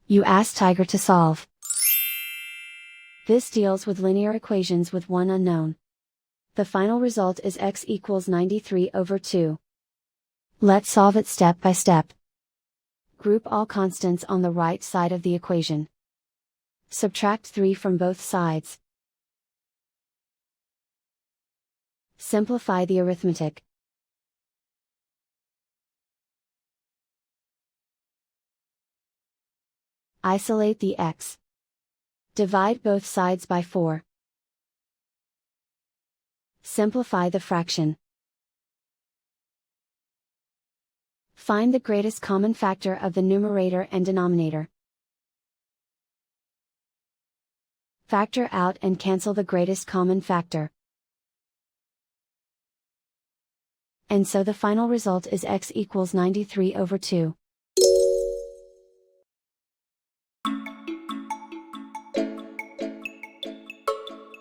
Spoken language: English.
You ask Tiger to solve. This deals with linear equations with one unknown. The final result is x equals 93/2. Let's solve it step by step. Group all constants on the right side of the equation. Subtract 3 from both sides. Simplify the arithmetic. Isolate the x. Divide both sides by 4. Simplify the fraction. Find the greatest common factor of the numerator and denominator. Factor out and cancel the greatest common factor. And so the final result is x equals 93/2.